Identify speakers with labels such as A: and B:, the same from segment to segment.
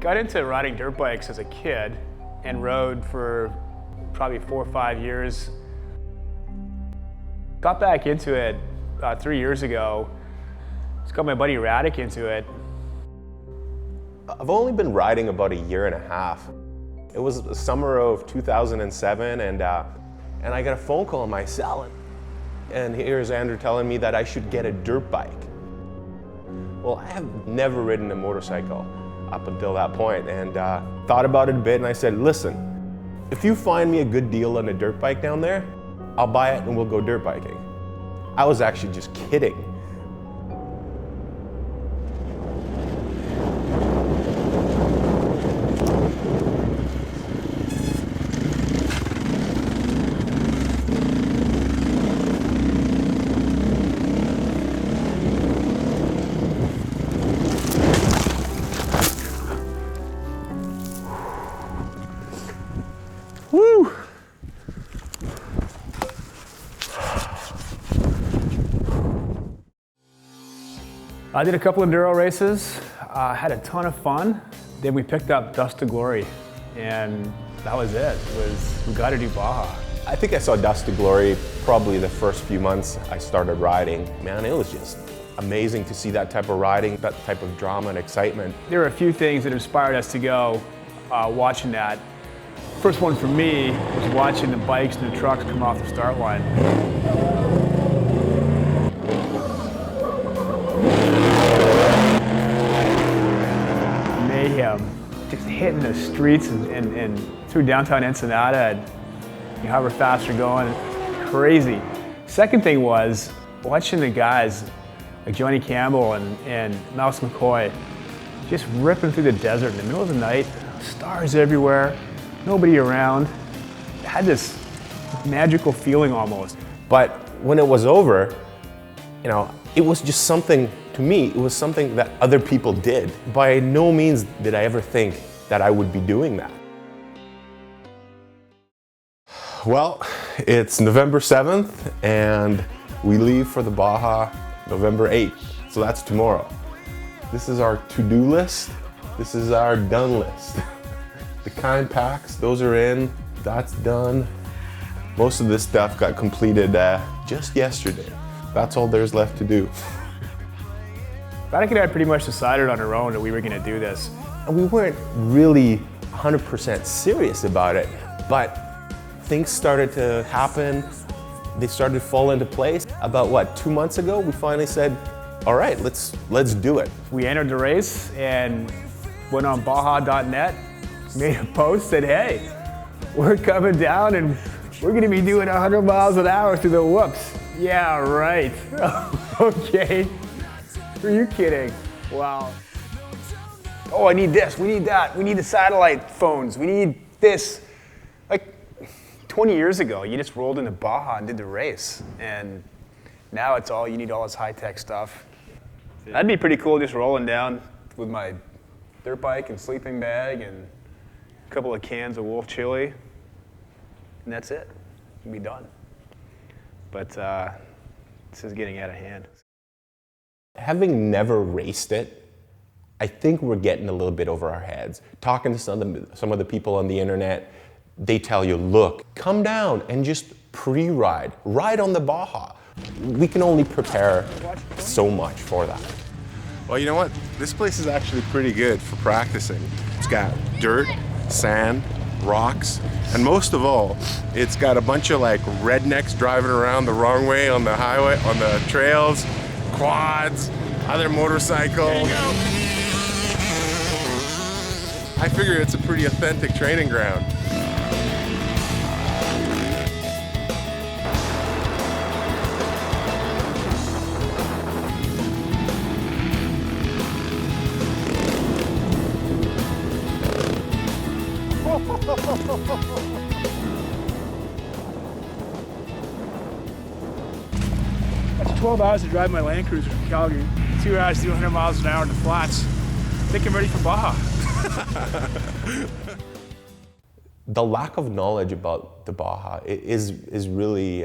A: Got into riding dirt bikes as a kid and rode for probably 4 or 5 years. Got back into it 3 years ago. Just got my buddy Radic into it.
B: I've only been riding about a year and a half. It was the summer of 2007 and I got a phone call on my cell. And here's Andrew telling me that I should get a dirt bike. Well, I have never ridden a motorcycle up until that point, and thought about it a bit, and I said, listen, if you find me a good deal on a dirt bike down there, I'll buy it and we'll go dirt biking. I was actually just kidding. Woo!
A: I did a couple enduro races, had a ton of fun. Then we picked up Dust to Glory, and that was it. We got to do Baja.
B: I think I saw Dust to Glory probably the first few months I started riding. Man, it was just amazing to see that type of riding, that type of drama and excitement.
A: There were a few things that inspired us to go watching that. First one for me was watching the bikes and the trucks come off the start line. Mayhem, just hitting the streets and through downtown Ensenada, and however fast you're going, crazy. Second thing was watching the guys like Johnny Campbell and Mouse McCoy just ripping through the desert in the middle of the night, stars everywhere, nobody around. It had this magical feeling almost.
B: But when it was over, you know, it was just something, to me, it was something that other people did. By no means did I ever think that I would be doing that. Well, it's November 7th and we leave for the Baja November 8th. So that's tomorrow. This is our to-do list. This is our done list. The kind packs, those are in, that's done. Most of this stuff got completed just yesterday. That's all there's left to do.
A: Radic and I pretty much decided on our own that we were gonna do this.
B: And we weren't really 100% serious about it, but things started to happen. They started to fall into place. About what, 2 months ago, we finally said, all right, let's do it.
A: We entered the race and went on baja.net, made a post, said, hey, we're coming down and we're gonna be doing 100 miles an hour through the whoops. Yeah, right. Okay. Are you kidding? Wow. Oh, I need this, we need that, we need the satellite phones, we need this. Like 20 years ago, you just rolled into Baja and did the race. And now it's all, you need all this high-tech stuff. That'd be pretty cool, just rolling down with my dirt bike and sleeping bag and a couple of cans of Wolf chili, and that's it. We'll be done. But this is getting out of hand.
B: Having never raced it, I think we're getting a little bit over our heads. Talking to some of the people on the internet, they tell you, look, come down and just pre-ride. Ride on the Baja. We can only prepare so much for that.
C: Well, you know what? This place is actually pretty good for practicing. It's got dirt, sand, rocks, and most of all, it's got a bunch of like rednecks driving around the wrong way on the highway, on the trails, quads, other motorcycles. I figure it's a pretty authentic training ground.
A: That's 12 hours to drive my Land Cruiser from Calgary. 2 hours to do 100 miles an hour in the flats. I think I'm ready for Baja.
B: The lack of knowledge about the Baja is really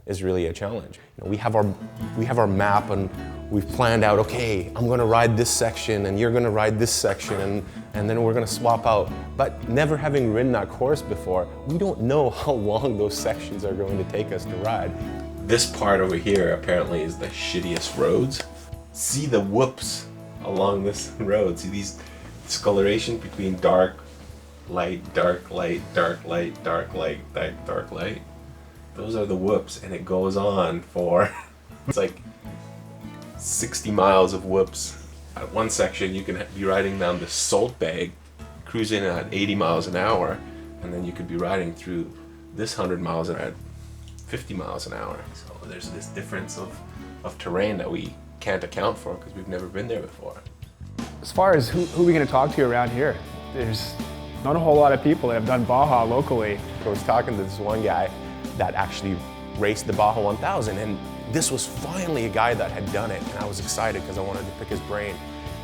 B: is really a challenge. You know, we have our map and we've planned out, okay, I'm gonna ride this section and you're gonna ride this section and then we're gonna swap out. But never having ridden that course before, we don't know how long those sections are going to take us to ride. This part over here apparently is the shittiest roads. See the whoops along this road. See these discoloration between dark, light, dark, light, dark, light, dark, light, dark, light. Those are the whoops, and it goes on for, it's like 60 miles of whoops. At one section, you can be riding down the Salt Bag, cruising at 80 miles an hour, and then you could be riding through this 100 miles an hour at 50 miles an hour. So there's this difference of terrain that we can't account for because we've never been there before.
A: As far as who are we going to talk to around here, there's not a whole lot of people that have done Baja locally.
B: I was talking to this one guy that actually raced the Baja 1000, and this was finally a guy that had done it, and I was excited because I wanted to pick his brain.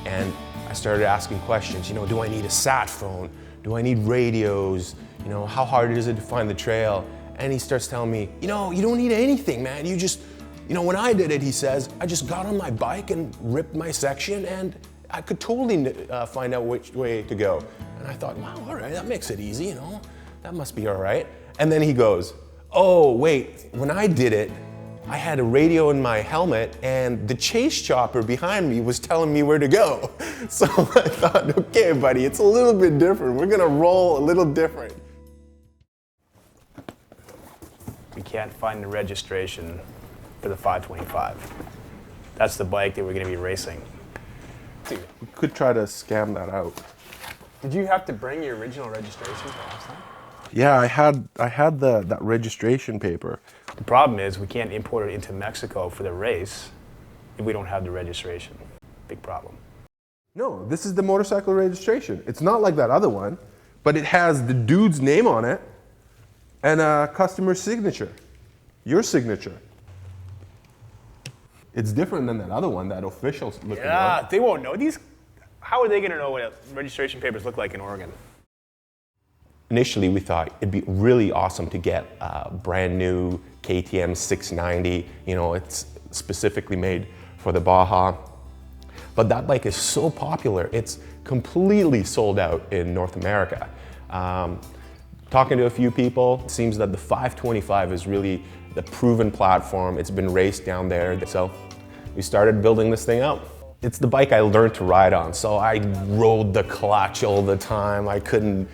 B: And I started asking questions, you know, do I need a sat phone? Do I need radios? You know, how hard is it to find the trail? And he starts telling me, you know, you don't need anything, man. You just, you know, when I did it, he says, I just got on my bike and ripped my section and I could totally find out which way to go. And I thought, wow, all right, that makes it easy, you know, that must be all right. And then he goes, oh, wait, when I did it, I had a radio in my helmet and the chase chopper behind me was telling me where to go. So I thought, okay, buddy, it's a little bit different. We're gonna roll a little different.
A: We can't find the registration for the 525. That's the bike that we're gonna be racing.
C: We could try to scam that out.
A: Did you have to bring your original registration for last time?
C: Yeah, I had that registration paper.
A: The problem is we can't import it into Mexico for the race if we don't have the registration. Big problem.
C: No, this is the motorcycle registration. It's not like that other one, but it has the dude's name on it and a customer's signature, your signature. It's different than that other one, that official looking one.
A: They won't know these. How are they going to know what registration papers look like in Oregon?
B: Initially, we thought it'd be really awesome to get a brand new KTM 690. You know, it's specifically made for the Baja. But that bike is so popular, it's completely sold out in North America. Talking to a few people, it seems that the 525 is really the proven platform. It's been raced down there. So we started building this thing out. It's the bike I learned to ride on. So I rode the clutch all the time. I couldn't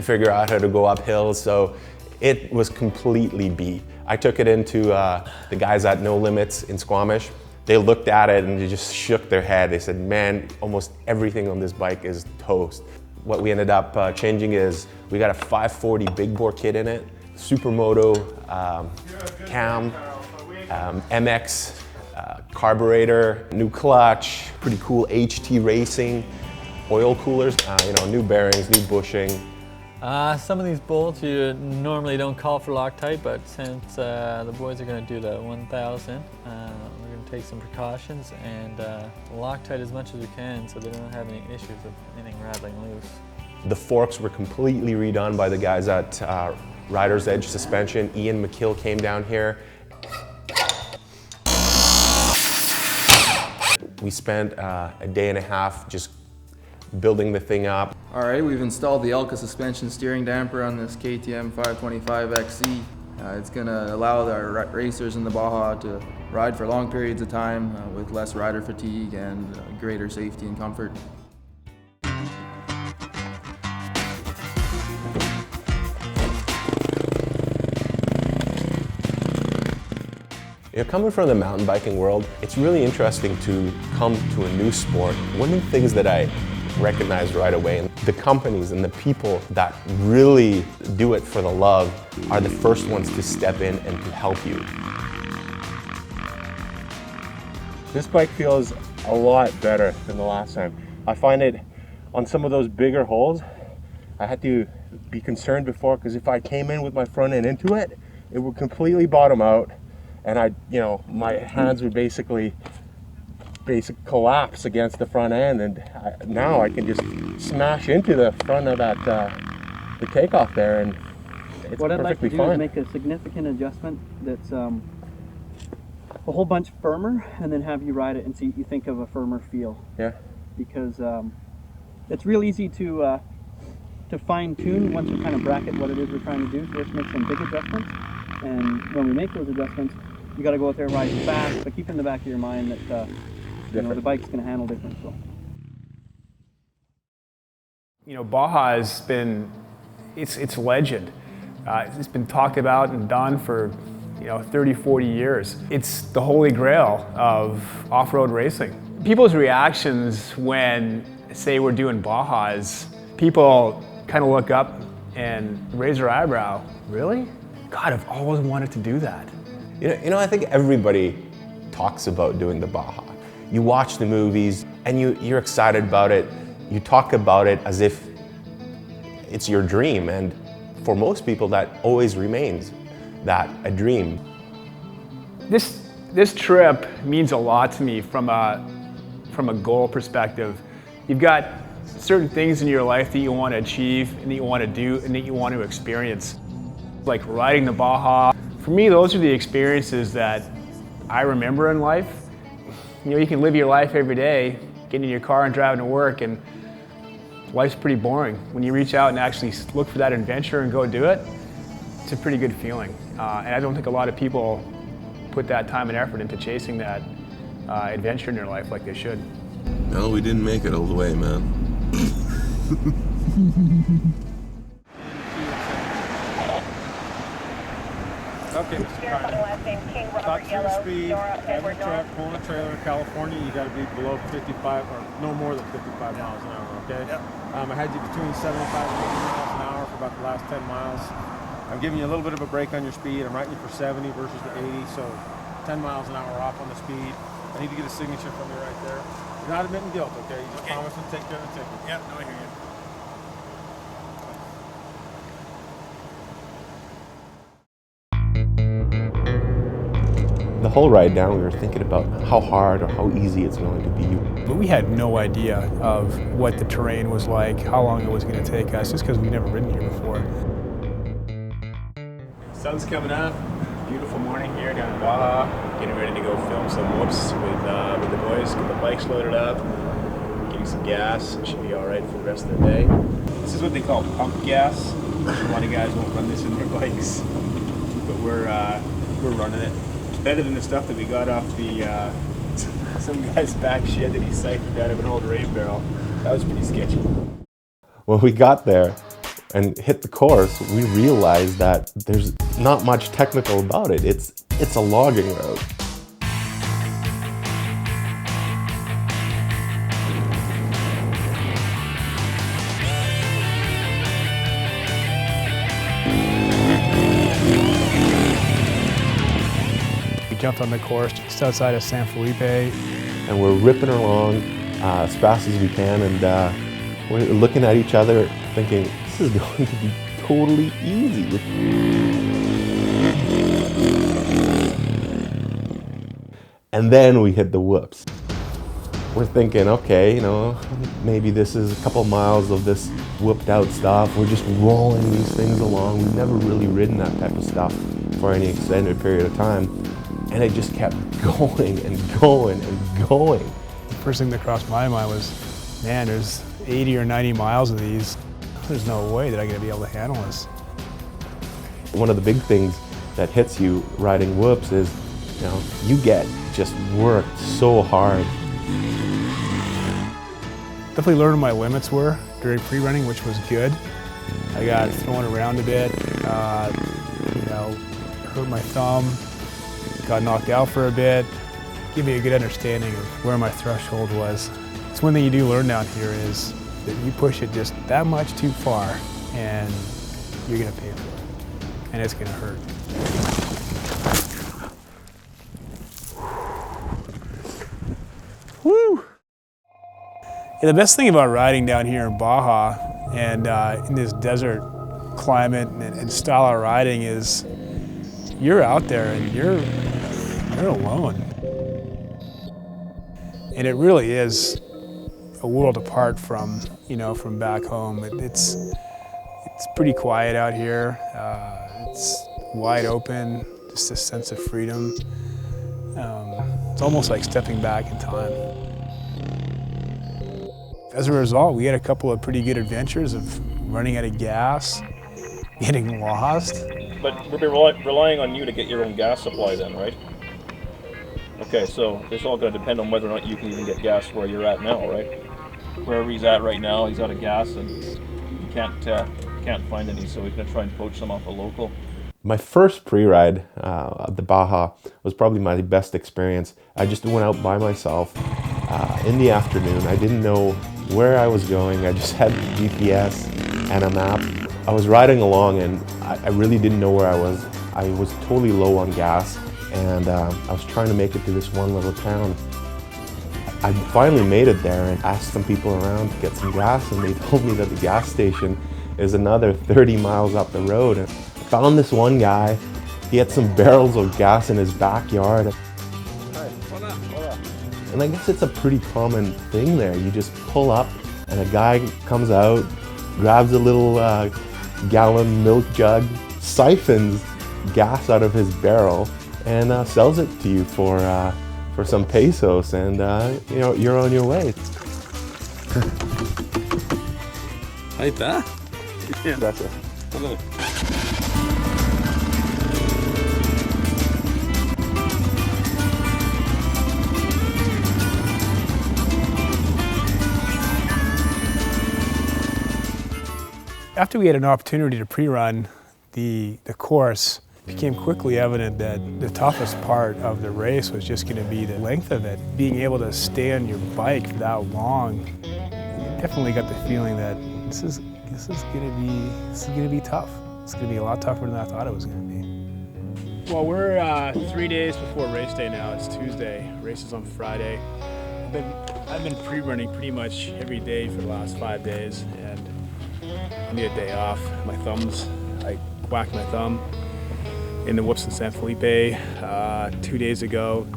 B: figure out how to go uphill. So it was completely beat. I took it into the guys at No Limits in Squamish. They looked at it and they just shook their head. They said, man, almost everything on this bike is toast. What we ended up changing is we got a 540 big bore kit in it, Supermoto cam, MX carburetor, new clutch, pretty cool HT racing, oil coolers, you know, new bearings, new bushing.
D: Some of these bolts you normally don't call for Loctite, but since the boys are going to do the 1000, we're going to take some precautions and Loctite as much as we can so they don't have any issues of anything rattling loose.
B: The forks were completely redone by the guys at Rider's Edge Suspension. Ian McKill came down here. We spent a day and a half just building the thing up.
E: All right, we've installed the Elka suspension steering damper on this KTM 525 XC. It's going to allow our racers in the Baja to ride for long periods of time with less rider fatigue and greater safety and comfort.
B: You know, coming from the mountain biking world, it's really interesting to come to a new sport. One of the things that I recognized right away, the companies and the people that really do it for the love are the first ones to step in and to help you.
F: This bike feels a lot better than the last time. I find it on some of those bigger holes, I had to be concerned before because if I came in with my front end into it, it would completely bottom out. And my hands would basically collapse against the front end, and now I can just smash into the front of that the takeoff there, and it's
G: What I'd like to
F: perfectly
G: do
F: fine.
G: is make a significant adjustment that's a whole bunch firmer, and then have you ride it and see you think of a firmer feel.
F: Yeah.
G: Because it's real easy to fine tune once we kind of bracket what it is we're trying to do. So let's make some big adjustments, and when we make those adjustments, you got to go out there and ride fast, but keep in the back of your mind that you know, the bike's going to handle different. So.
A: You know, Baja has been, it's legend. It's been talked about and done for, you know, 30, 40 years. It's the holy grail of off-road racing. People's reactions when, say, we're doing Baja is people kind of look up and raise their eyebrow. Really? God, I've always wanted to do that.
B: You know, I think everybody talks about doing the Baja. You watch the movies and you're excited about it. You talk about it as if it's your dream, and for most people that always remains a dream.
A: This trip means a lot to me from a goal perspective. You've got certain things in your life that you want to achieve and that you want to do and that you want to experience. Like riding the Baja. For me, those are the experiences that I remember in life. You know, you can live your life every day, getting in your car and driving to work, and life's pretty boring. When you reach out and actually look for that adventure and go do it, it's a pretty good feeling. And I don't think a lot of people put that time and effort into chasing that adventure in their life like they should.
C: No, we didn't make it all the way, man.
H: Okay, Mr. Carter. Top speed, heavy truck, pulling a trailer in California, you got to be below 55 or no more than 55 miles an hour, okay?
A: Yep.
H: I had you between 75 and 80 miles an hour for about the last 10 miles. I'm giving you a little bit of a break on your speed. I'm writing you for 70 versus the 80, so 10 miles an hour off on the speed. I need to get a signature from you right there. You're not admitting guilt, okay? You just promise to take care of the ticket.
A: Yep, no, I hear you.
B: The whole ride down, we were thinking about how hard or how easy it's going to be.
A: But we had no idea of what the terrain was like, how long it was going to take us, just because we've never ridden here before. Sun's coming up. Beautiful morning here down in Baja. Getting ready to go film some whoops with the boys. Get the bikes loaded up. Getting some gas. It should be all right for the rest of the day. This is what they call pump gas. A lot of guys won't run this in their bikes, but we're running it. Better than the stuff that we got off the some guy's back shed that he siphoned out of an old rain barrel. That was pretty sketchy.
B: When we got there and hit the course, we realized that there's not much technical about it. It's a logging road.
A: Jumped on the course just outside of San Felipe.
B: And we're ripping along as fast as we can, and we're looking at each other thinking, this is going to be totally easy. And then we hit the whoops. We're thinking, okay, you know, maybe this is a couple miles of this whooped out stuff. We're just rolling these things along. We've never really ridden that type of stuff for any extended period of time. And it just kept going and going and going.
A: The first thing that crossed my mind was, man, there's 80 or 90 miles of these. There's no way that I'm gonna be able to handle this.
B: One of the big things that hits you riding whoops is, you know, you get just worked so hard.
A: Definitely learned what my limits were during pre-running, which was good. I got thrown around a bit, you know, hurt my thumb, got knocked out for a bit. Give me a good understanding of where my threshold was. It's one thing you do learn down here is that you push it just that much too far and you're gonna pay for it. And it's gonna hurt. Woo! Yeah, the best thing about riding down here in Baja and in this desert climate and style of riding is you're out there and you're alone. And it really is a world apart from, you know, from back home. It's It's pretty quiet out here. It's wide open, just a sense of freedom. It's almost like stepping back in time. As a result, we had a couple of pretty good adventures of running out of gas, getting lost.
I: But we'll be relying on you to get your own gas supply then, right? Okay, so it's all going to depend on whether or not you can even get gas where you're at now, right? Wherever he's at right now, he's out of gas and he can't find any, so he's going to try and poach some off a local.
B: My first pre-ride of the Baja was probably my best experience. I just went out by myself in the afternoon. I didn't know where I was going. I just had GPS and a map. I was riding along and I really didn't know where I was. I was totally low on gas and I was trying to make it to this one little town. I finally made it there and asked some people around to get some gas, and they told me that the gas station is another 30 miles up the road. And I found this one guy. He had some barrels of gas in his backyard. And I guess it's a pretty common thing there. You just pull up and a guy comes out, grabs a little gallon milk jug, siphons gas out of his barrel, and sells it to you for some pesos, and you know, you're on your way.
A: Like that?
B: Yeah. That's it.
A: After we had an opportunity to pre-run the course, it became quickly evident that the toughest part of the race was just going to be the length of it. Being able to stay on your bike for that long, you definitely got the feeling that this is going to be tough. It's going to be a lot tougher than I thought it was going to be. Well, we're 3 days before race day now. It's Tuesday. Race is on Friday. I've been pre-running pretty much every day for the last 5 days, and I need a day off. I whacked my thumb in the whoops in San Felipe 2 days ago.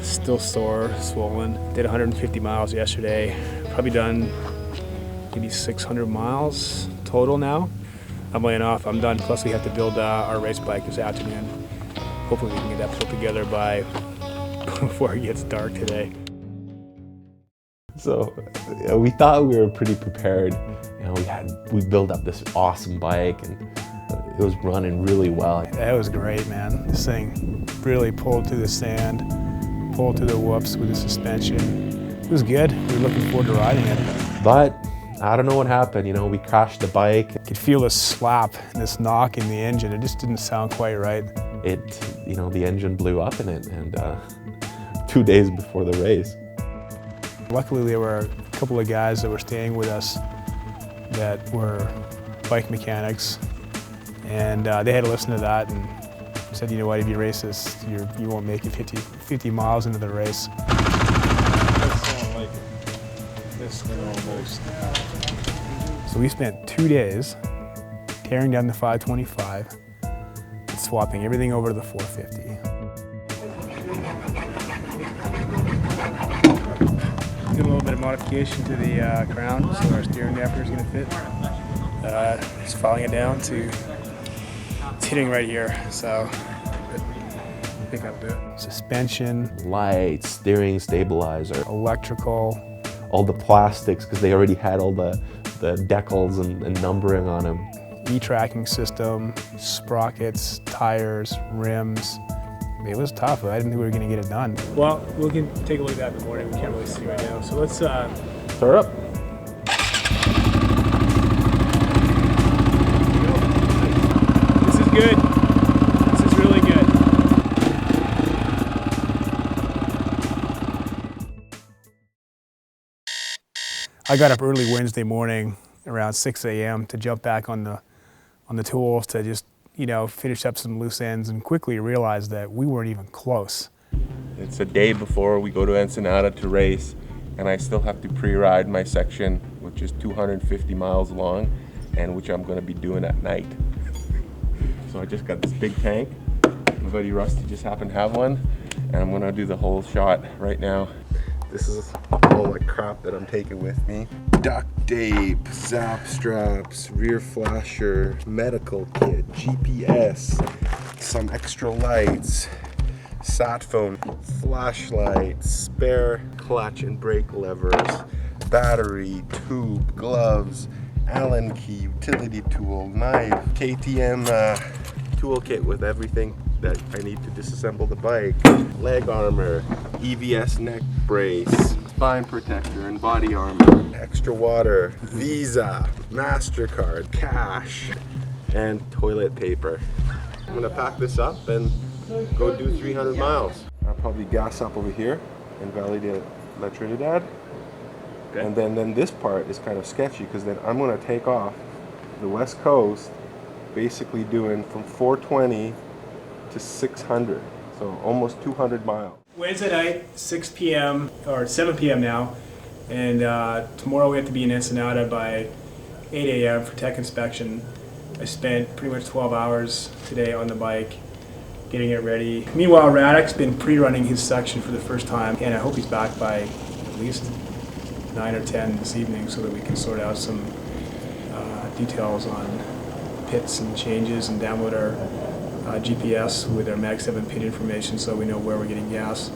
A: Still sore, swollen. Did 150 miles yesterday. Probably done maybe 600 miles total now. I'm laying off. I'm done. Plus we have to build our race bike this afternoon. Hopefully we can get that put together by before it gets dark today.
B: So we thought we were pretty prepared. You know, we built up this awesome bike and it was running really well.
A: It was great, man. This thing really pulled through the sand, pulled through the whoops with the suspension. It was good. We were looking forward to riding it.
B: But I don't know what happened. You know, we crashed the bike.
A: I could feel this slap and this knock in the engine. It just didn't sound quite right.
B: You know, the engine blew up in it, and 2 days before the race.
A: Luckily, there were a couple of guys that were staying with us that were bike mechanics, and they had to listen to that and said, you know what, if you race this, you won't make it 50 miles into the race. So we spent 2 days tearing down the 525 and swapping everything over to the 450. Did a little bit of modification to the crown, so our steering dampener is going to fit. Just filing it down to it's hitting right here, so I think I'll do it. Suspension,
B: Lights, steering stabilizer,
A: electrical,
B: all the plastics, because they already had all the decals and numbering on them.
A: e-tracking system, sprockets, tires, rims. It was tough. I didn't think we were going to get it done. Well, we can take a look at that in the morning. We can't really see right now. So let's
B: start up.
A: This is good. This is really good. I got up early Wednesday morning around 6 a.m. to jump back on the tools to just, you know, finish up some loose ends, and quickly realized that we weren't even close.
C: It's a day before we go to Ensenada to race, and I still have to pre-ride my section, which is 250 miles long, and which I'm going to be doing at night. So I just got this big tank. My buddy Rusty just happened to have one, and I'm going to do the whole shot right now. This is all the crap that I'm taking with me. Duct tape, zap straps, rear flasher, medical kit, GPS, some extra lights, sat phone, flashlight, spare clutch and brake levers, battery, tube, gloves, Allen key, utility tool, knife, KTM toolkit with everything that I need to disassemble the bike, leg armor, EVS neck brace, spine protector and body armor, extra water, Visa, MasterCard, cash, and toilet paper. I'm gonna pack this up and go do 300 miles. I'll probably gas up over here in Valley de la Trinidad. Okay. And then this part is kind of sketchy because then I'm gonna take off the west coast, basically doing from 420 to 600, so almost 200 miles.
A: Wednesday night, 6 p.m. or 7 p.m. now, and tomorrow we have to be in Ensenada by 8 a.m. for tech inspection. I spent pretty much 12 hours today on the bike, getting it ready. Meanwhile, Radek's been pre-running his section for the first time, and I hope he's back by at least 9 or 10 this evening so that we can sort out some details on pits and changes and download our GPS with our Mag 7 pin information so we know where we're getting gas.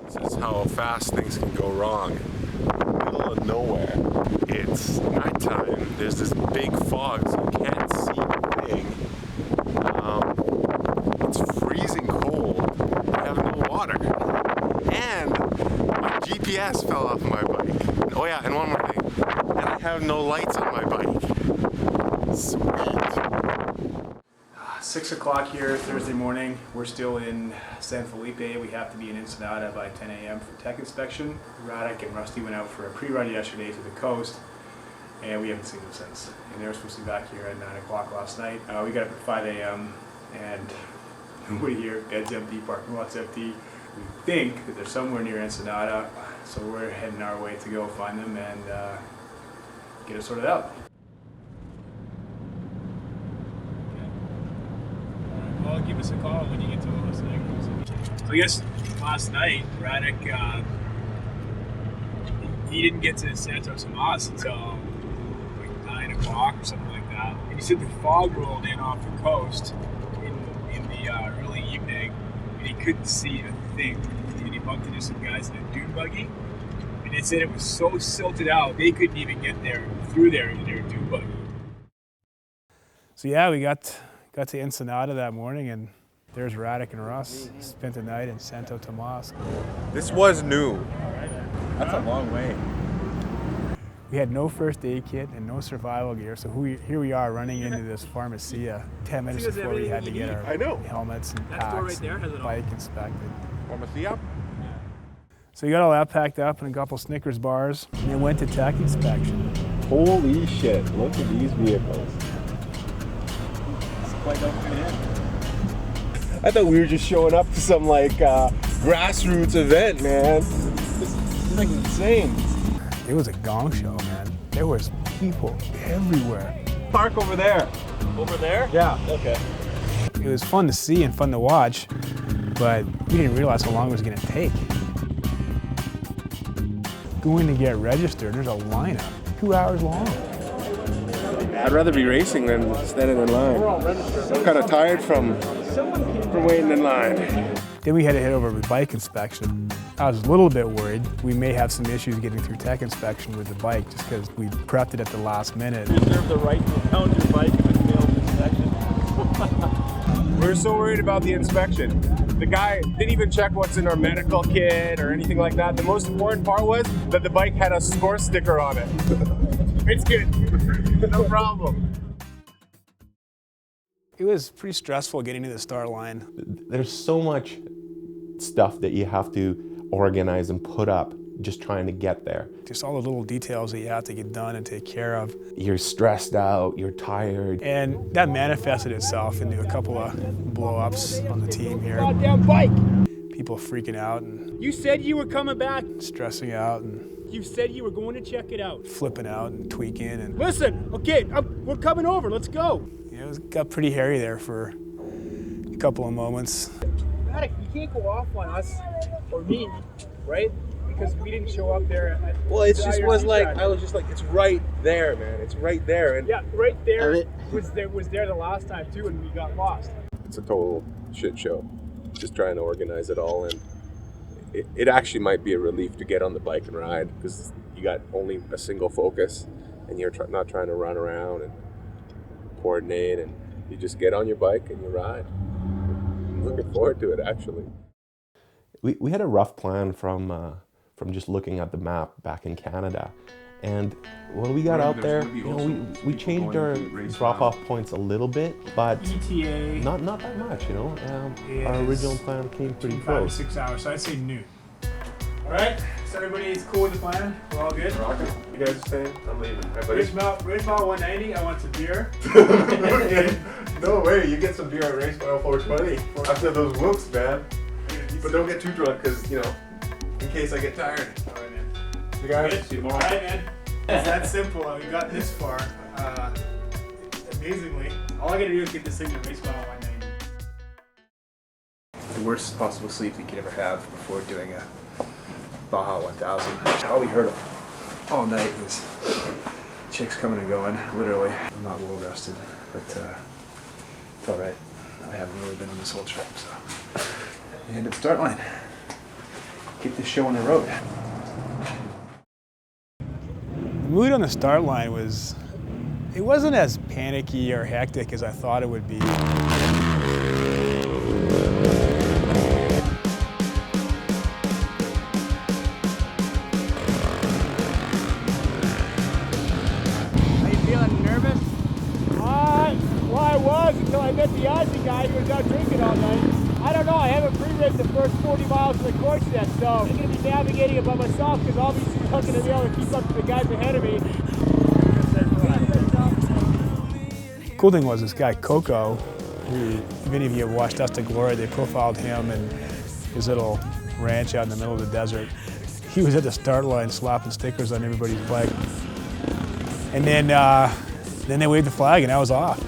C: This is how fast things can go wrong. Middle of nowhere. It's nighttime. There's this big fog, so you can't see a thing. It's freezing cold. I have no water. And my GPS fell off my bike. Oh yeah, and one more thing. And I have no lights on my bike. Sweet.
A: 6 o'clock here Thursday morning. We're still in San Felipe. We have to be in Ensenada by 10 a.m. for tech inspection. Radek and Rusty went out for a pre-run yesterday to the coast, and we haven't seen them since. And they were supposed to be back here at 9 o'clock last night. We got up at 5 a.m. and nobody here. Bed's empty, parking lot's empty. We think that they're somewhere near Ensenada, so we're heading our way to go find them and get it sorted out. Well, give us a call when you get to those things. So I guess last night, Radek, he didn't get to Santo Tomas until like 9 o'clock or something like that. And he said the fog rolled in off the coast in the early evening, and he couldn't see a thing. And he bumped into some guys in a dune buggy, and they said it was so silted out they couldn't even get through there in their dune buggy. So yeah, we got to Ensenada that morning, and there's Radek and Russ. Spent the night in Santo Tomas.
C: This was new. That's a long way.
A: We had no first aid kit and no survival gear, so here we are running into this pharmacia 10 minutes before we had to get our helmets and packs and bike inspected.
C: Pharmacia?
A: So we got all that packed up and a couple Snickers bars, and then went to tech inspection.
C: Holy shit, look at these vehicles. I thought we were just showing up to some like grassroots event, man. This is like insane.
A: It was a gong show, man. There was people everywhere.
C: Park over there.
I: Over there?
C: Yeah.
I: Okay.
A: It was fun to see and fun to watch, but we didn't realize how long it was going to take. Going to get registered, there's a lineup, 2 hours long.
C: I'd rather be racing than standing in line. I'm kind of tired from waiting in line.
A: Then we had to head over to bike inspection. I was a little bit worried we may have some issues getting through tech inspection with the bike just because we prepped it at the last minute.
I: You reserve the right to pound your bike if it fails inspection.
C: We were so worried about the inspection. The guy didn't even check what's in our medical kit or anything like that. The most important part was that the bike had a score sticker on it. It's good. No problem.
A: It was pretty stressful getting to the start line.
B: There's so much stuff that you have to organize and put up just trying to get there.
A: Just all the little details that you have to get done and take care of.
B: You're stressed out, you're tired.
A: And that manifested itself into a couple of blow-ups on the team here.
J: Goddamn bike!
A: People freaking out and
J: You said you were coming back.
A: stressing out and
J: You said you were going to check it out.
A: flipping out and tweaking. And
J: Listen, okay, we're coming over. Let's go.
A: it got pretty hairy there for a couple of moments.
J: Radek, you can't go off on us or me, right? because we didn't show up there.
F: Well, it just was like, I was just like, it's right there, man. It's right there. And
J: yeah, right there was there the last time too, and we got lost.
C: It's a total shit show. Just trying to organize it all, and it actually might be a relief to get on the bike and ride, because you got only a single focus, and you're not trying to run around and coordinate, and you just get on your bike and you ride. I'm looking forward to it, actually.
B: We had a rough plan from just looking at the map back in Canada. And when we got out there, we changed our drop-off points a little bit, but
J: ETA
B: not that much, our original plan came pretty
J: 5 to
B: close.
J: 6 hours, so I'd say noon. All right, so everybody's cool with the plan? We're all good?
C: Rocking. You guys are staying? I'm leaving.
J: Race mile 190, I want some beer.
C: No way, you get some beer at Race Mile 420 after those whoops, man. But don't get too drunk, because, in case I get tired.
J: All right, man.
C: You guys,
J: Good?
C: see you tomorrow.
J: All right, man. It's that simple. We got this far. Amazingly, all I gotta do is get this thing to Race Mile 190.
K: The worst possible sleep we could ever have before doing a Baja 1000. All we heard all night was chicks coming and going, literally. I'm not well rested, but it's all right. I haven't really been on this whole trip, so. And at the start line, get this show on the road.
A: The mood on the start line it wasn't as panicky or hectic as I thought it would be.
J: Are you feeling nervous? Well, I was until I met the Aussie guy who was out drinking all night. I don't know, I haven't pre-ridden the first 40 miles of the course yet, so I'm going to be navigating it by myself because I'll be stuck in the wheel to keep up to the guys ahead of me.
A: Cool thing was this guy Coco, who, if any of you have watched Dust to Glory, they profiled him and his little ranch out in the middle of the desert. He was at the start line slapping stickers on everybody's bike. And then they waved the flag and I was off.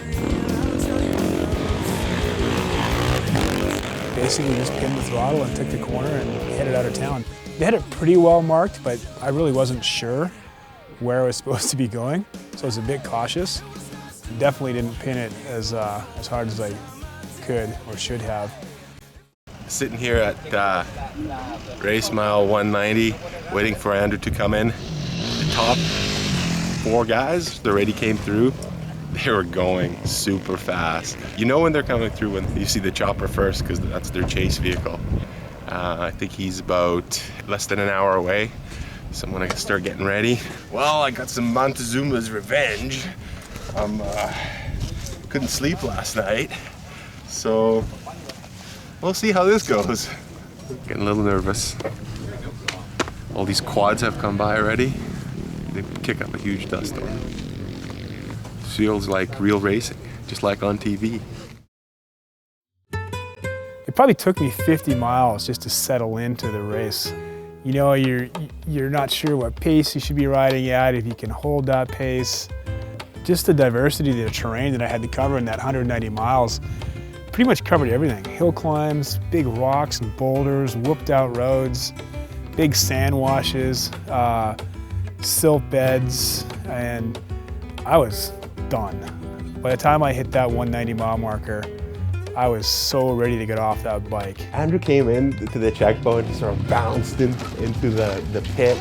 A: Basically just pinned the throttle and took the corner and headed out of town. They had it pretty well marked, but I really wasn't sure where I was supposed to be going, so I was a bit cautious. Definitely didn't pin it as hard as I could or should have.
C: Sitting here at Race Mile 190, waiting for Andrew to come in. The top 4 guys, they already came through. They were going super fast. You know when they're coming through when you see the chopper first, because that's their chase vehicle. I think he's about less than an hour away, so I'm gonna start getting ready. Well, I got some Montezuma's Revenge. Couldn't sleep last night, so we'll see how this goes. Getting a little nervous. All these quads have come by already. They kick up a huge dust storm. Feels like real racing, just like on TV.
A: It probably took me 50 miles just to settle into the race. You're not sure what pace you should be riding at, if you can hold that pace. Just the diversity of the terrain that I had to cover in that 190 miles pretty much covered everything. Hill climbs, big rocks and boulders, whooped out roads, big sand washes, silt beds, and I was done. By the time I hit that 190 mile marker, I was so ready to get off that bike.
B: Andrew came in to the checkpoint, he sort of bounced into the pit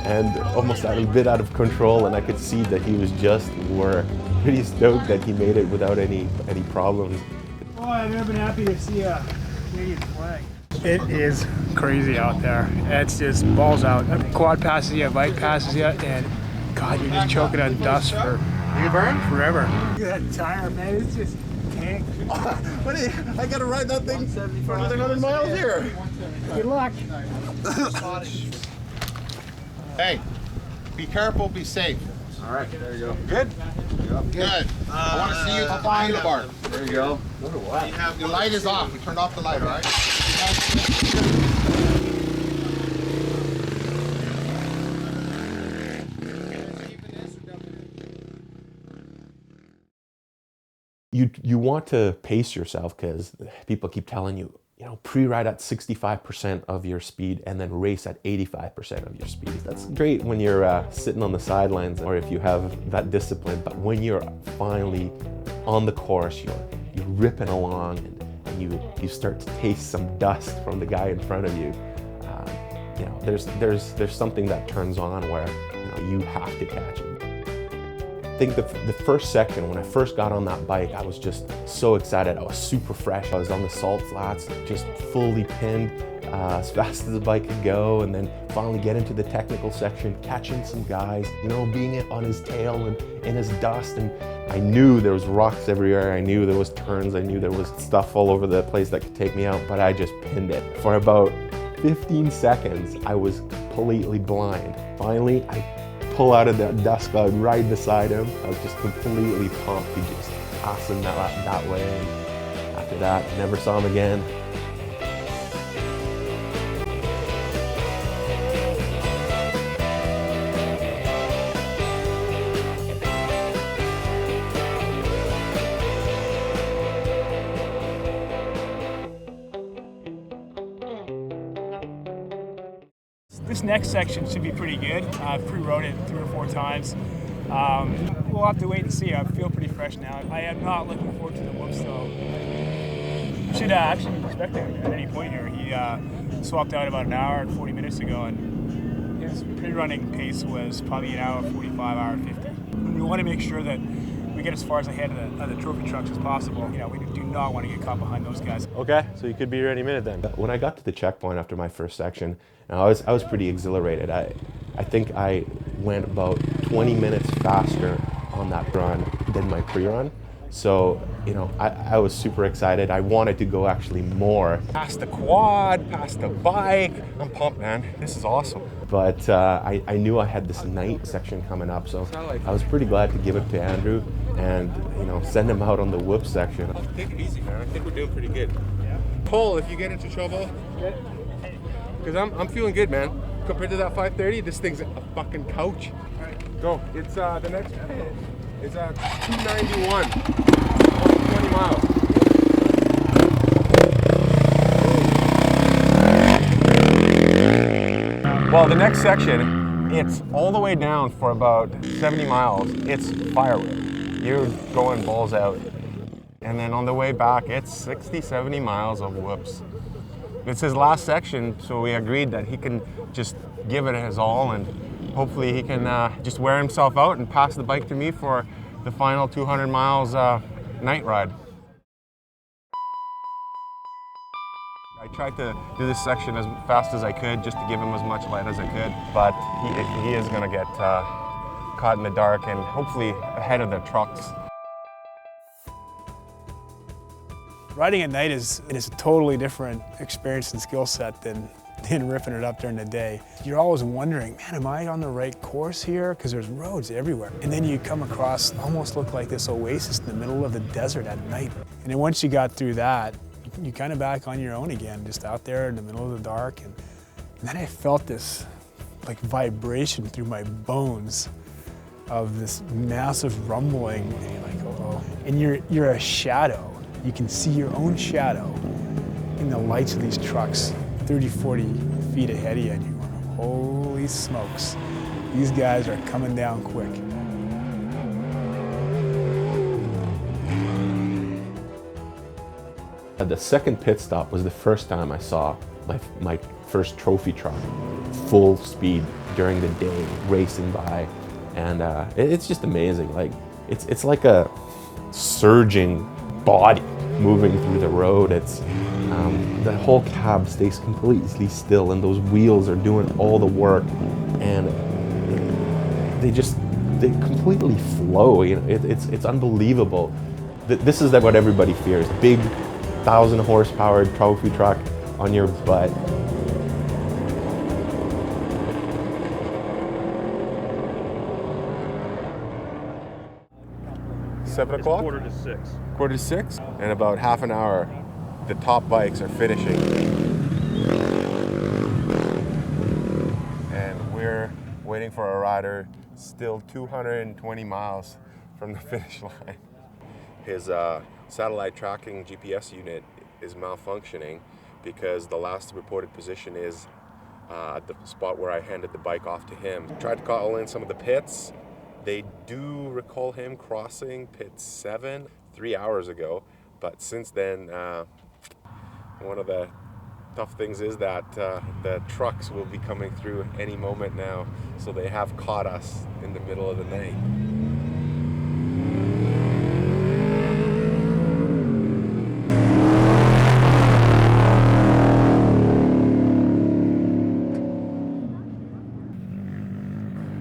B: and almost a bit out of control, and I could see that he was just pretty stoked that he made it without any problems.
J: Oh, I've never been happy to see a Canadian flag.
A: It is crazy out there. It's just balls out. A quad passes you, a bike passes you, and God, you're just choking on dust for forever.
J: Look at that tire, man. It's just tanked.
C: Buddy, I gotta ride that thing for another 100 miles here.
J: Good luck.
L: Hey, be careful, be safe.
C: All right, there you go. Good?
L: Good. I want to see you at the handlebar.
C: There you go.
L: The light is off. We turned off the light, all right?
B: You want to pace yourself because people keep telling you, pre-ride at 65% of your speed and then race at 85% of your speed. That's great when you're sitting on the sidelines or if you have that discipline, but when you're finally on the course, you're ripping along and you start to taste some dust from the guy in front of you. There's something that turns on where you have to catch it. I think the first section, when I first got on that bike, I was just so excited. I was super fresh. I was on the salt flats, just fully pinned as fast as the bike could go, and then finally get into the technical section, catching some guys, being on his tail and in his dust. And I knew there was rocks everywhere. I knew there was turns. I knew there was stuff all over the place that could take me out, but I just pinned it. For about 15 seconds, I was completely blind. Finally, I pull out of that dust cloud right beside him. I was just completely pumped to just pass him that way. And after that, never saw him again.
J: This next section should be pretty good. I've pre-rode it 3 or 4 times. We'll have to wait and see. I feel pretty fresh now. I am not looking forward to the whoops though. You should actually be expecting him at any point here. He swapped out about an hour and 40 minutes ago, and his pre-running pace was probably an hour 45, hour 50. We want to make sure that we get as far as ahead of the trophy trucks as possible. We do not want to get caught behind those guys.
B: Okay, so you could be here any minute then. When I got to the checkpoint after my first section, I was pretty exhilarated. I think I went about 20 minutes faster on that run than my pre-run. So, I was super excited. I wanted to go actually more.
C: Past the quad, past the bike. I'm pumped, man. This is awesome.
B: But I knew I had this night section coming up, so I was pretty glad to give it to Andrew and send him out on the whoop section.
C: Take it easy, man. I think we're doing pretty good. Cole, if you get into trouble, because I'm feeling good, man. Compared to that 530, this thing's a fucking couch. All right, go. It's the next. It's 291. 20 miles. Well, the next section, it's all the way down for about 70 miles. It's firewood. You're going balls out. And then on the way back, it's 60, 70 miles of whoops. It's his last section, so we agreed that he can just give it his all, and hopefully he can just wear himself out and pass the bike to me for the final 200 miles night ride. I tried to do this section as fast as I could, just to give him as much light as I could, but he is going to get caught in the dark and hopefully ahead of the trucks.
A: Riding at night is a totally different experience and skill set than ripping it up during the day. You're always wondering, man, am I on the right course here? Because there's roads everywhere. And then you come across, almost look like this oasis in the middle of the desert at night. And then once you got through that, you kind of back on your own again, just out there in the middle of the dark. And then I felt this like vibration through my bones of this massive rumbling. And you're like, uh-oh. And you're a shadow. You can see your own shadow in the lights of these trucks 30, 40 feet ahead of you, and you're going, holy smokes, these guys are coming down quick.
B: The second pit stop was the first time I saw my first trophy truck full speed during the day racing by, and it's just amazing. Like it's like a surging body moving through the road. It's the whole cab stays completely still, and those wheels are doing all the work, and they completely flow. It's unbelievable. This is what everybody fears: big 1,000 horsepower trophy truck on your butt.
C: Seven o'clock?
I: Quarter to 6.
C: Quarter to 6? In about half an hour, the top bikes are finishing. And we're waiting for a rider still 220 miles from the finish line. His satellite tracking GPS unit is malfunctioning, because the last reported position is at the spot where I handed the bike off to him. Tried to call in some of the pits. They do recall him crossing pit 7 3 hours ago, but since then, one of the tough things is that the trucks will be coming through any moment now, so they have caught us in the middle of the night.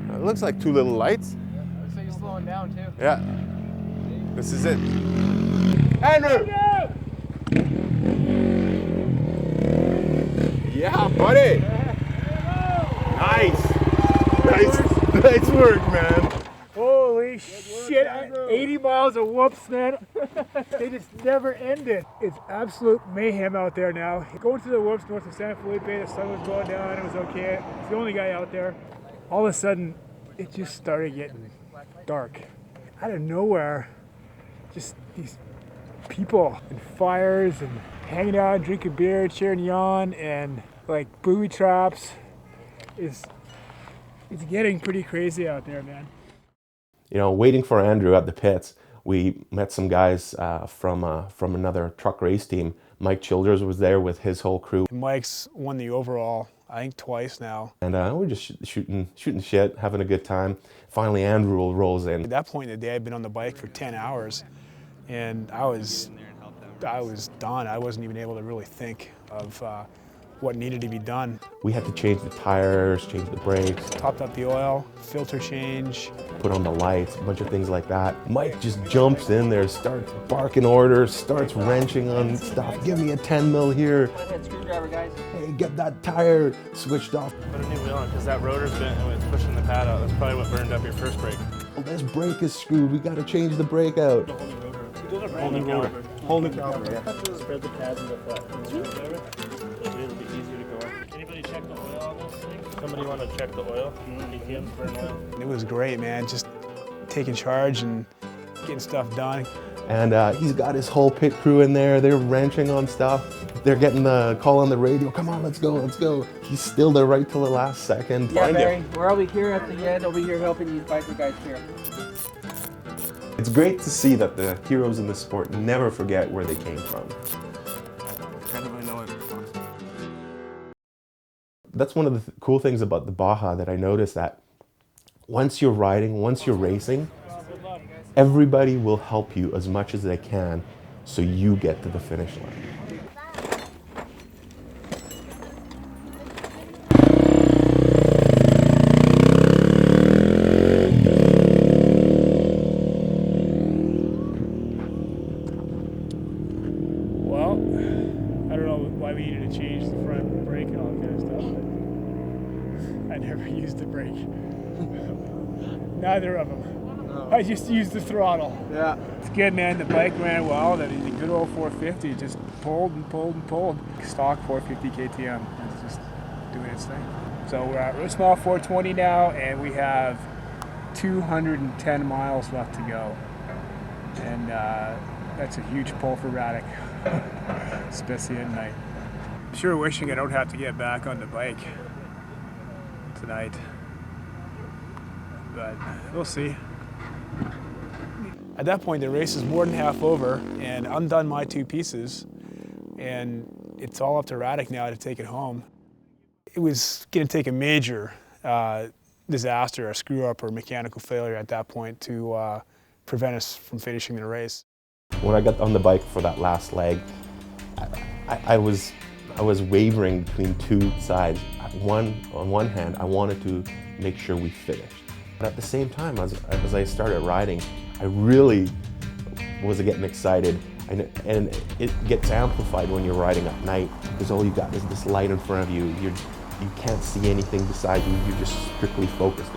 C: It looks like 2 little lights.
J: Yeah, looks like you're slowing down too.
C: Yeah, this is it. Andrew! Yeah, buddy! Nice work, man.
J: Holy shit, 80 miles of whoops, man. They just never ended. It's absolute mayhem out there now. Going through the whoops north of San Felipe, the sun was going down, it was okay. It's the only guy out there. All of a sudden, it just started getting dark. Out of nowhere, just these people and fires and hanging out, drinking beer, cheering you on, and like booby traps. It's getting pretty crazy out there, man.
B: You know, waiting for Andrew at the pits, we met some guys from another truck race team. Mike Childers was there with his whole crew.
A: Mike's won the overall, I think, twice now.
B: And we're just shooting shit, having a good time. Finally, Andrew rolls in.
A: At that point in the day, I'd been on the bike for 10 hours, and I was done. I wasn't even able to really think of what needed to be done.
B: We had to change the tires, change the brakes.
A: Topped up the oil, filter change.
B: Put on the lights, a bunch of things like that. Mike just jumps in there, starts barking orders, starts wrenching on stuff. Give me a 10 mil here.
G: Screwdriver, guys.
B: Hey, get that tire switched off.
M: Put a new wheel on, because that rotor's bent and it's pushing the pad out. That's probably what burned up your first brake.
B: Oh, this brake is screwed. We gotta change the brake out.
M: Whole new rotor.
C: Whole new caliper,
M: Yeah. Spread the pads in the flat. It'll be easier to go. Anybody check the oil on this thing? Somebody want to check the oil? ATM's burn oil.
A: It was great, man. Just taking charge and getting stuff done.
B: And he's got his whole pit crew in there. They're wrenching on stuff. They're getting the call on the radio. Come on, let's go, let's go. He's still there right till the last second.
G: Yeah, Barry, we're all here at the end. Over here helping these biker guys here.
B: It's great to see that the heroes in the sport never forget where they came from. That's one of the cool things about the Baja that I noticed, that once you're riding, once you're racing, everybody will help you as much as they can so you get to the finish line.
J: Well, I don't know why we needed to change the front brake and all that kind of stuff, but I never used the brake. Neither of them. I just used the throttle.
G: Yeah.
J: It's good, man. The bike ran well. The good old 450 just pulled and pulled and pulled. Stock 450 KTM. It's just doing its thing. So we're at real small 420 now, and we have 210 miles left to go. And that's a huge pull for Radek, especially at night. I'm sure wishing I don't have to get back on the bike tonight, but we'll see.
A: At that point, the race is more than half over, and I'm done my 2 pieces, and it's all up to Radek now to take it home. It was going to take a major disaster, a screw-up or mechanical failure at that point to prevent us from finishing the race.
B: When I got on the bike for that last leg, I was wavering between 2 sides. On one hand, I wanted to make sure we finished. But at the same time, as I started riding, I really was getting excited. And it gets amplified when you're riding at night, because all you got is this light in front of you. You can't see anything beside you. You're just strictly focused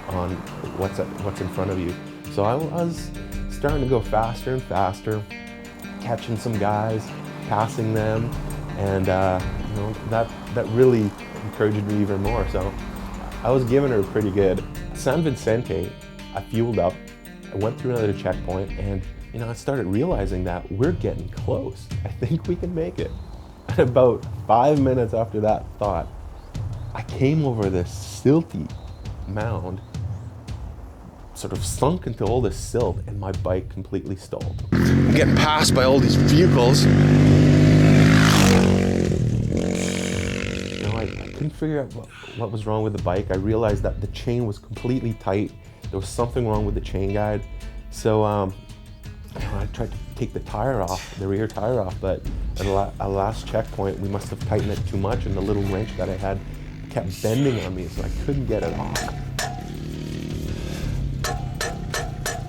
B: on what's in front of you. So I was starting to go faster and faster, catching some guys, passing them, and you know, that really encouraged me even more. So I was giving her pretty good. San Vicente, I fueled up, I went through another checkpoint, and you know, I started realizing that we're getting close. I think we can make it. And about 5 minutes after that thought, I came over this silty mound, sort of sunk into all this silt, and my bike completely stalled. I'm getting passed by all these vehicles. I couldn't figure out what was wrong with the bike. I realized that the chain was completely tight. There was something wrong with the chain guide. So I tried to take the tire off, the rear tire off, but at a last checkpoint, we must have tightened it too much, and the little wrench that I had kept bending on me, so I couldn't get it off.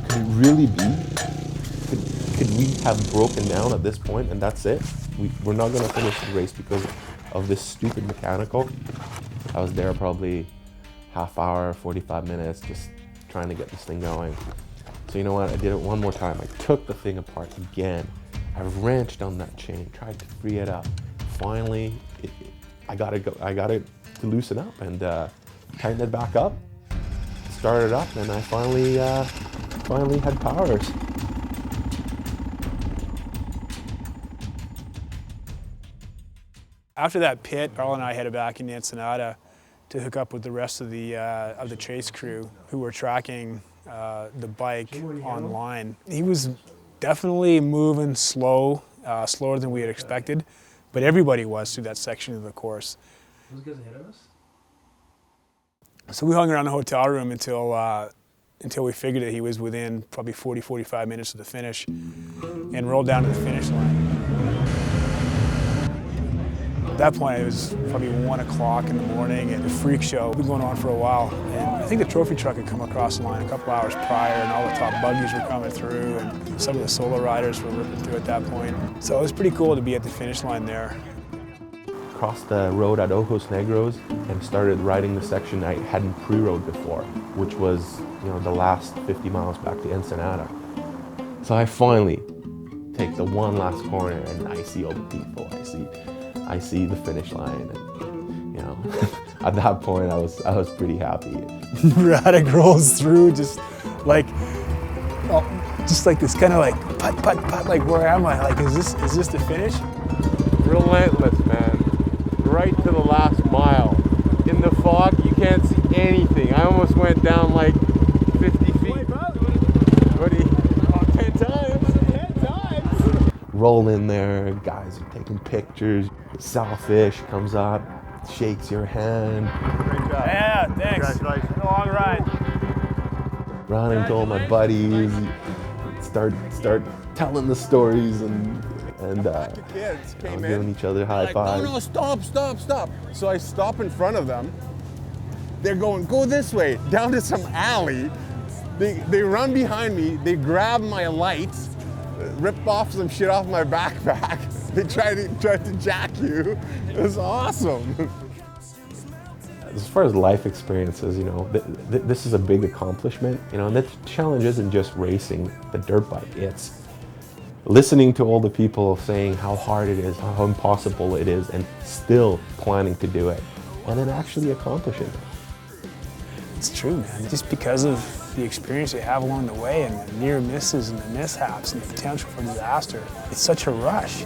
B: Could it really be? Could we have broken down at this point and that's it? We're not gonna finish the race because of this stupid mechanical. I was there probably half hour, 45 minutes, just trying to get this thing going. So you know what, I did it one more time. I took the thing apart again. I wrenched on that chain, tried to free it up. Finally, I got it to loosen up and tighten it back up, start it up, and I finally had powers.
A: After that pit, Carl and I headed back into Ensenada to hook up with the rest of the chase crew who were tracking the bike online. He was definitely moving slow, slower than we had expected, but everybody was through that section of the course.
K: Those guys ahead of us?
A: So we hung around the hotel room until we figured that he was within probably 40-45 minutes of the finish and rolled down to the finish line. At that point, it was probably 1 o'clock in the morning, and the freak show had been going on for a while. And I think the trophy truck had come across the line a couple hours prior, and all the top buggies were coming through, and some of the solo riders were ripping through at that point. So it was pretty cool to be at the finish line there.
B: Crossed the road at Ojos Negros and started riding the section I hadn't pre-rode before, which was, the last 50 miles back to Ensenada. So I finally take the one last corner, and I see all the people. I see the finish line, and at that point I was pretty happy.
A: Radic rolls through, just like this kind of like putt putt putt. Like, where am I? Like, is this the finish?
C: Relentless, man. Right to the last mile. In the fog, you can't see anything. I almost went down like 50 feet. 10 times. 10 times.
B: Roll in there, guys are taking pictures. Sailfish comes up, shakes your hand.
J: Great job.
A: Yeah, thanks.
J: Congratulations.
A: Been a long ride.
B: Running to all my buddies, start telling the stories, and
C: Kids came
B: giving each other high fives.
C: No, stop. So I stop in front of them. They're going, go this way, down to some alley. They run behind me, they grab my lights, rip off some shit off my backpack. They tried to jack you. It was awesome.
B: As far as life experiences, this is a big accomplishment, and the challenge isn't just racing the dirt bike. It's listening to all the people saying how hard it is, how impossible it is, and still planning to do it, and then actually accomplishing it.
A: It's true, man. Just because of the experience you have along the way, and the near misses and the mishaps and the potential for disaster, it's such a rush.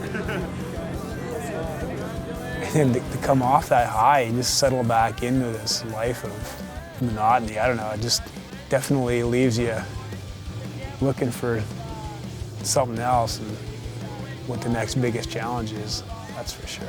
A: And then to come off that high and just settle back into this life of monotony, I don't know, it just definitely leaves you looking for something else and what the next biggest challenge is, that's for sure.